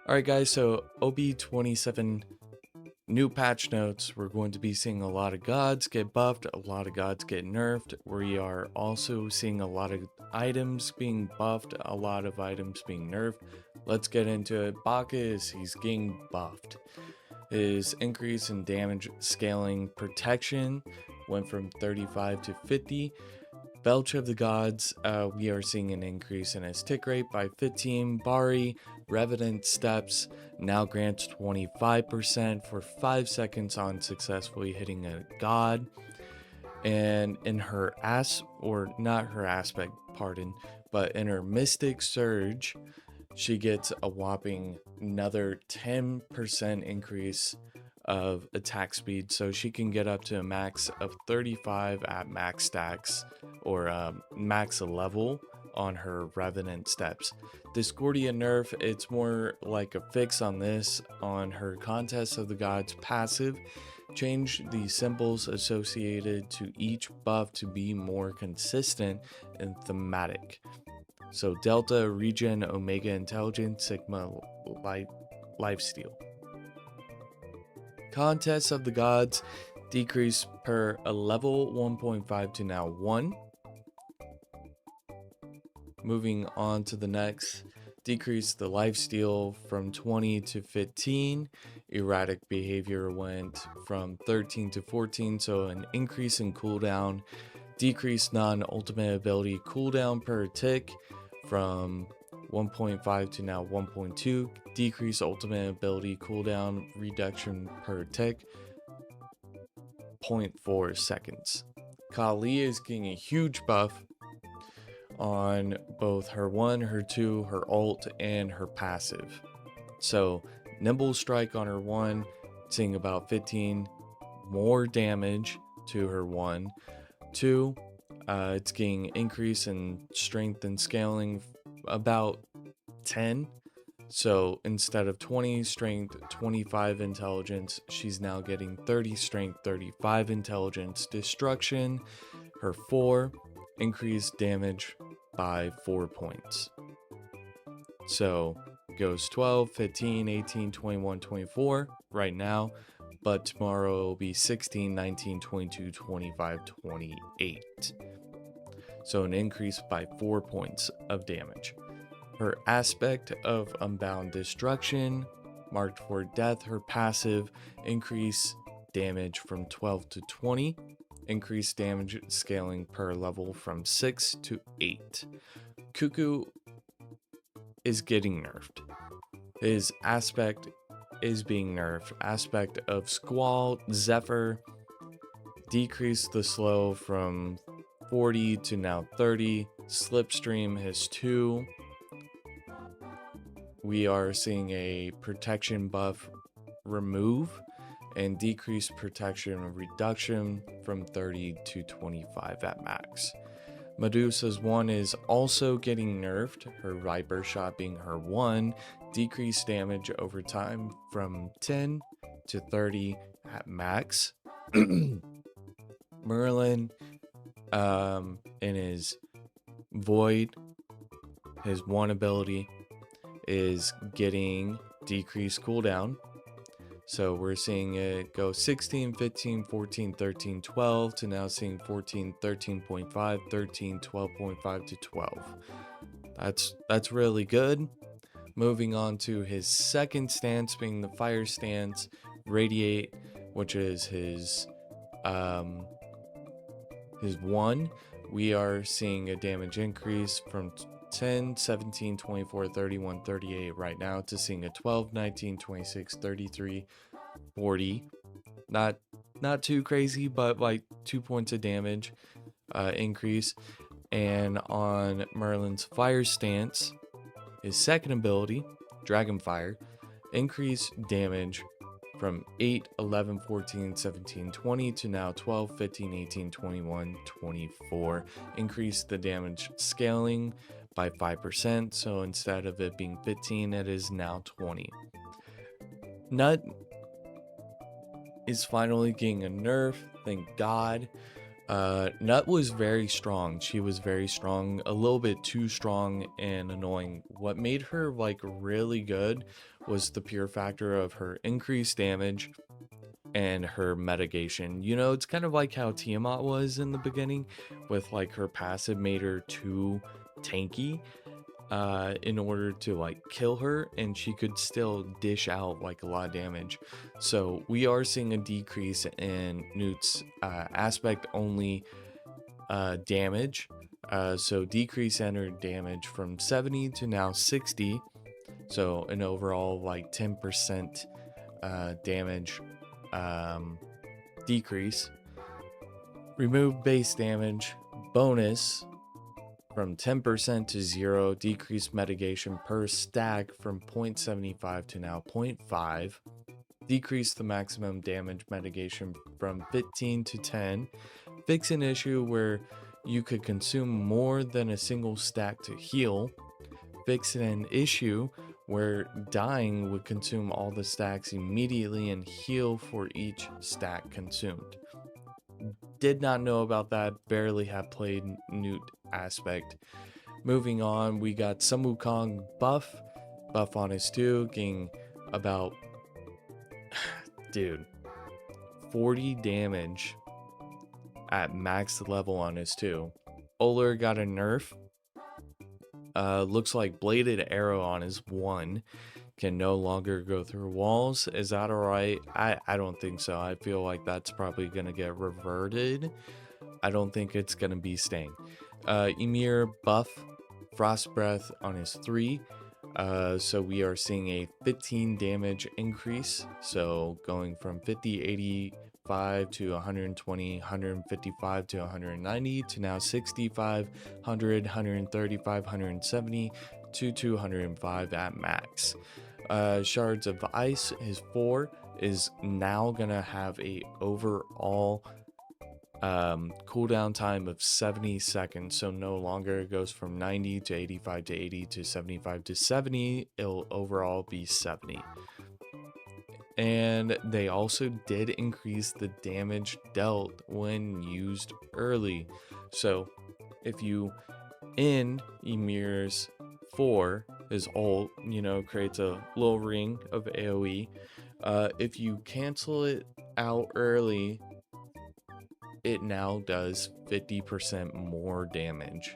Alright guys, so OB27 new patch notes, we're going to be seeing a lot of gods get buffed, a lot of gods get nerfed. We are also seeing a lot of items being buffed, a lot of items being nerfed. Let's get into it. Bacchus, he's getting buffed. His increase in damage scaling protection went from 35 to 50. Belch of the Gods, we are seeing an increase in his tick rate by 15. Bari, Revenant Steps, now grants 25% for 5 seconds on successfully hitting a god. And in her not her aspect, pardon, but in her Mystic Surge, she gets a whopping another 10% increase of attack speed, so she can get up to a max of 35 at max stacks or max level on her Revenant Steps. Discordia nerf, it's more like a fix on this. On her Contest of the Gods passive, change the symbols associated to each buff to be more consistent and thematic. So Delta, Regen, Omega, Intelligence, Sigma, Lifesteal. Contests of the Gods decrease per a level 1.5 to now 1. Moving on to the next, decrease the lifesteal from 20 to 15. Erratic behavior went from 13 to 14, so an increase in cooldown. Decrease non-ultimate ability cooldown per tick from 1.5 to now 1.2. Decrease ultimate ability cooldown reduction per tick 0.4 seconds. Kali is getting a huge buff on both her 1, her 2, her ult, and her passive. So Nimble Strike on her 1, seeing about 15 more damage to her 1. 2, it's getting increase in strength and scaling about 10. So instead of 20 strength, 25 intelligence, she's now getting 30 strength, 35 intelligence. Destruction, her 4, increased damage by 4 points. So goes 12, 15, 18, 21, 24 right now, but tomorrow will be 16, 19, 22, 25, 28. So an increase by 4 points of damage. Her aspect of Unbound Destruction, marked for death, her passive, increase damage from 12 to 20. Increase damage scaling per level from 6 to 8. Cuckoo is getting nerfed. His aspect is being nerfed. Aspect of Squall, Zephyr, decrease the slow from 40 to now 30. Slipstream has 2. We are seeing a protection buff remove and decrease protection reduction from 30 to 25 at max. Medusa's 1 is also getting nerfed, her Viper Shot being her 1, decreased damage over time from 10 to 30 at max. Merlin, in his Void, his 1 ability is getting decreased cooldown. So we're seeing it go 16, 15, 14, 13, 12 to now seeing 14, 13.5, 13, 12.5 to 12. That's really good. Moving on to his second stance being the fire stance, Radiate, which is his 1. We are seeing a damage increase from 10, 17, 24, 31, 38 right now to seeing a 12, 19, 26, 33, 40. Not too crazy, but like 2 points of damage increase. And on Merlin's fire stance, his second ability, Dragonfire, increase damage from 8, 11, 14, 17, 20 to now 12, 15, 18, 21, 24. Increase the damage scaling by 5%, so instead of it being 15, it is now 20. Nut is finally getting a nerf, thank God. Nut was very strong. She was very strong, a little bit too strong and annoying. What made her like really good was the pure factor of her increased damage and her mitigation. You know, it's kind of like how Tiamat was in the beginning, with like her passive made her too tanky in order to like kill her, and she could still dish out like a lot of damage. So we are seeing a decrease in Newt's aspect only damage. So decrease in her damage from 70 to now 60. So an overall like 10% damage decrease. Remove base damage bonus from 10% to 0. Decrease mitigation per stack from 0.75 to now 0.5. Decrease the maximum damage mitigation from 15 to 10. Fix an issue where you could consume more than a single stack to heal. Fix an issue where dying would consume all the stacks immediately and heal for each stack consumed. Did not know about that, barely have played Newt aspect. Moving on, we got Sun Wukong buff on his 2, getting about, dude, 40 damage at max level on his 2. Oler got a nerf. Looks like bladed arrow on his 1 can no longer go through walls. Is that alright? I don't think so. I feel like that's probably gonna get reverted. I don't think it's gonna be staying. Ymir buff frost breath on his 3. So we are seeing a 15 damage increase. So going from 50, 85 to 120, 155 to 190 to now 65, 100, 135, 170 to 205 at max. Shards of ice, his 4 is now gonna have a overall cooldown time of 70 seconds, so no longer it goes from 90 to 85 to 80 to 75 to 70. It'll overall be 70. And they also did increase the damage dealt when used early. So if you end Ymir's 4, his ult, you know, creates a little ring of AoE. If you cancel it out early, it now does 50% more damage.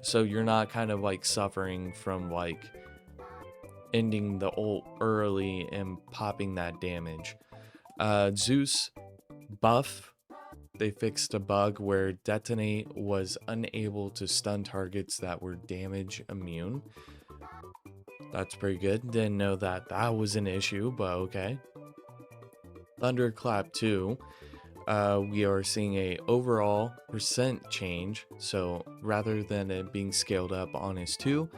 So you're not kind of like suffering from like ending the ult early and popping that damage. Zeus buff, they fixed a bug where Detonate was unable to stun targets that were damage immune. That's pretty good. Didn't know that that was an issue, but okay. Thunderclap 2, we are seeing a overall percent change. So rather than it being scaled up on his 2,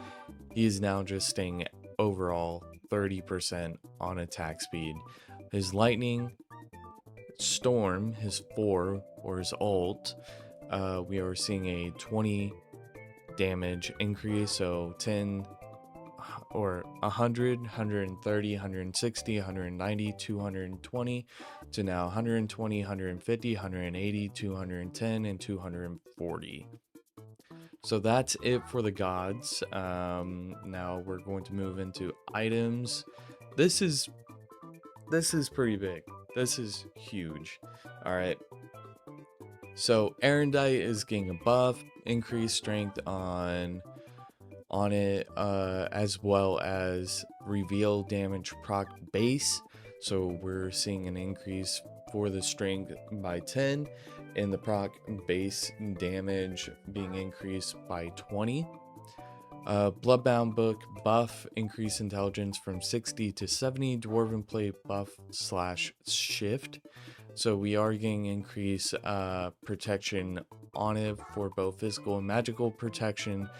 he is now just staying overall 30% on attack speed. His lightning storm, his 4 or his ult, we are seeing a 20 damage increase. So 10 or 100, 130, 160, 190, 220 to now 120, 150, 180, 210, and 240. So that's it for the gods. Now we're going to move into items. This is pretty big. This is huge. All right. So Erendite is getting a buff, increased strength on it, as well as reveal damage proc base. So we're seeing an increase for the strength by 10 and the proc base damage being increased by 20. Bloodbound book buff, increase intelligence from 60 to 70. Dwarven plate buff / shift. So we are getting increased protection on it for both physical and magical protection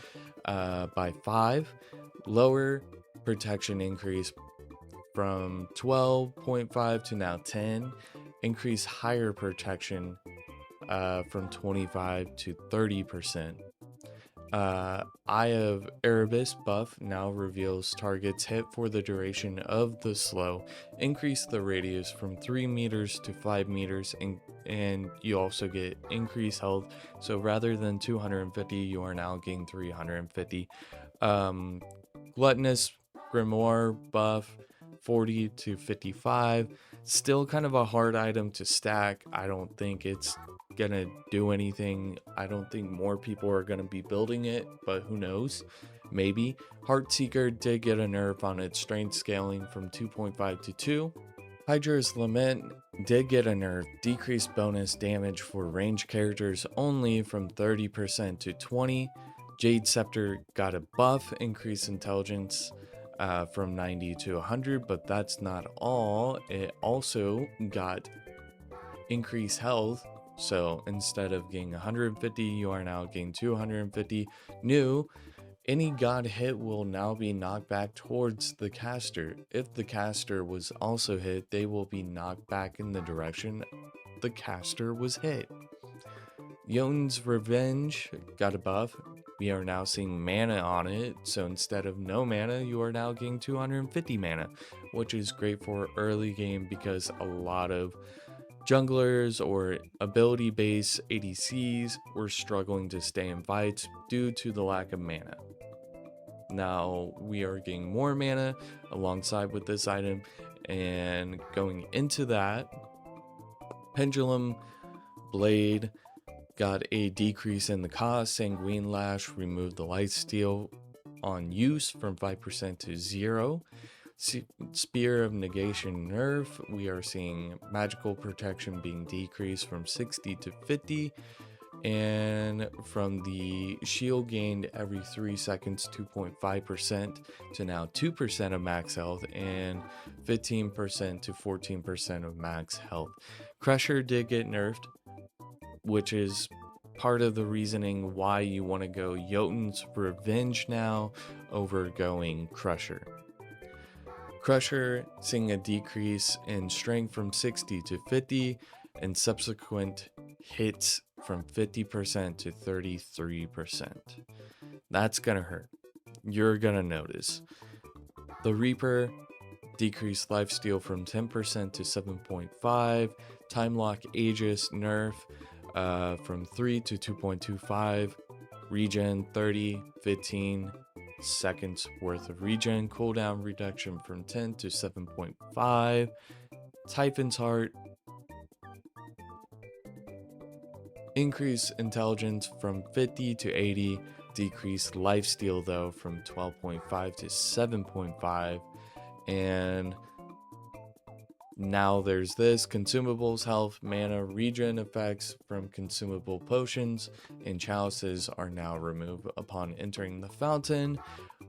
by 5. Lower protection increase from 12.5 to now 10. Increase higher protection from 25 to 30%. Eye of Erebus buff now reveals targets hit for the duration of the slow. Increase the radius from 3 meters to 5 meters, and you also get increased health. So rather than 250, you are now getting 350. Gluttonous Grimoire buff, 40 to 55. Still kind of a hard item to stack. I don't think it's gonna do anything. I don't think more people are gonna be building it, but who knows? Maybe. Heartseeker did get a nerf on its strength scaling from 2.5 to 2. Hydra's Lament did get a nerf, decreased bonus damage for ranged characters only from 30% to 20. Jade Scepter got a buff, increased intelligence from 90 to 100, but that's not all. It also got increased health. So instead of getting 150, you are now getting 250. New, any god hit will now be knocked back towards the caster. If the caster was also hit, they will be knocked back in the direction the caster was hit. Jotun's Revenge got a buff. We are now seeing mana on it, so instead of no mana, you are now getting 250 mana, which is great for early game because a lot of junglers or ability-based ADCs were struggling to stay in fights due to the lack of mana. Now we are getting more mana alongside with this item, and going into that, Pendulum Blade got a decrease in the cost. Sanguine Lash removed the lifesteal on use from 5% to 0. Spear of Negation nerf, we are seeing magical protection being decreased from 60 to 50, and from the shield gained every 3 seconds 2.5% to now 2% of max health, and 15% to 14% of max health. Crusher did get nerfed, which is part of the reasoning why you want to go Jotun's Revenge now over going Crusher. Crusher seeing a decrease in strength from 60 to 50, and subsequent hits from 50% to 33%. That's gonna hurt. You're gonna notice. The Reaper decreased lifesteal from 10% to 7.5. Time Lock Aegis nerf from 3 to 2.25. Regen 30, 15 seconds worth of regen. Cooldown reduction from 10 to 7.5. Typhon's Heart increase intelligence from 50 to 80. Decreased lifesteal though from 12.5 to 7.5. And now there's this consumables, health, mana, regen effects from consumable potions and chalices are now removed upon entering the fountain.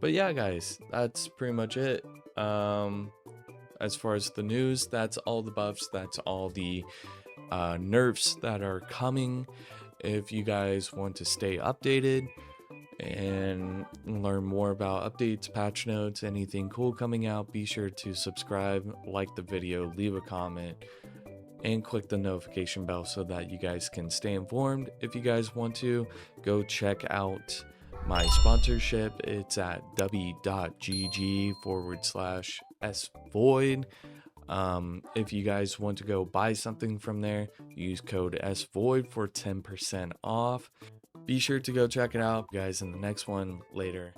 But yeah, guys, that's pretty much it. As far as the news, that's all the buffs, that's all the nerfs that are coming. If you guys want to stay updated and learn more about updates, patch notes, anything cool coming out, be sure to subscribe, like the video, leave a comment, and click the notification bell so that you guys can stay informed. If you guys want to, go check out my sponsorship. It's at w.gg/SVoid. If you guys want to go buy something from there, use code SVoid for 10% off. Be sure to go check it out, guys, in the next one. Later.